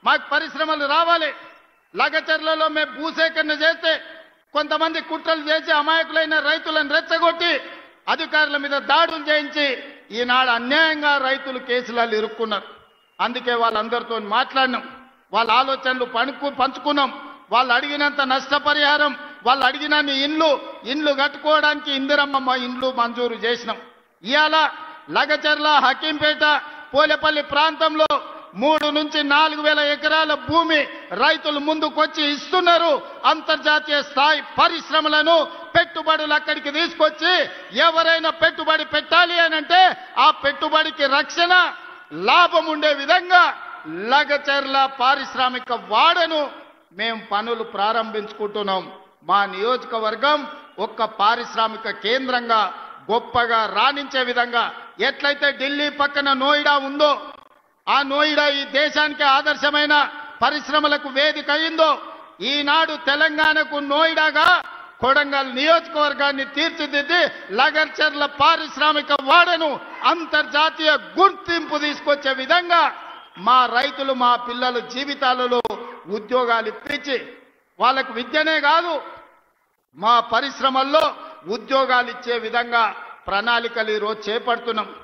మాకు పరిశ్రమలు రావాలి. లగచర్లలో మేము భూసేకరణ చేస్తే కొంతమంది కుట్రలు చేసి అమాయకులైన రైతులను రెచ్చగొట్టి అధికారుల మీద దాడులు చేయించి ఈనాడు అన్యాయంగా రైతులు కేసులలో ఇరుక్కున్నారు. అందుకే వాళ్ళందరితో మాట్లాడినాం, వాళ్ళ ఆలోచనలు పంచుకున్నాం. వాళ్ళు అడిగినంత నష్టపరిహారం, వాళ్ళు అడిగినన్ని ఇండ్లు కట్టుకోవడానికి ఇందిరమ్మ ఇండ్లు మంజూరు చేసినాం. ఇవాళ లగచర్ల, హకీంపేట, పోలేపల్లి ప్రాంతంలో 3 నుంచి 4,000 ఎకరాల భూమి రైతులు ముందుకొచ్చి ఇస్తున్నారు. అంతర్జాతీయ స్థాయి పరిశ్రమలను, పెట్టుబడులు అక్కడికి తీసుకొచ్చి ఎవరైనా పెట్టుబడి పెట్టాలి అనంటే ఆ పెట్టుబడికి రక్షణ, లాభం ఉండే విధంగా లగచర్ల పారిశ్రామిక వాడను మేము పనులు ప్రారంభించుకుంటున్నాం. మా నియోజకవర్గం ఒక్క పారిశ్రామిక కేంద్రంగా గొప్పగా రాణించే విధంగా ఎట్లయితే ఢిల్లీ పక్కన నోయిడా ఉందో, ఆ నోయిడా ఈ దేశానికి ఆదర్శమైన పరిశ్రమలకు వేదిక అయిందో, ఈనాడు తెలంగాణకు నోయిడాగా కొడంగల్ నియోజకవర్గాన్ని తీర్చిదిద్ది లగచర్ల పారిశ్రామిక వాడను అంతర్జాతీయ గుర్తింపు తీసుకొచ్చే విధంగా మా రైతులు, మా పిల్లల జీవితాలలో ఉద్యోగాలు ఇప్పించి వాళ్ళకు విద్యనే కాదు మా పరిశ్రమల్లో ఉద్యోగాలు ఇచ్చే విధంగా ప్రణాళికలు ఈరోజు చేపడుతున్నాం.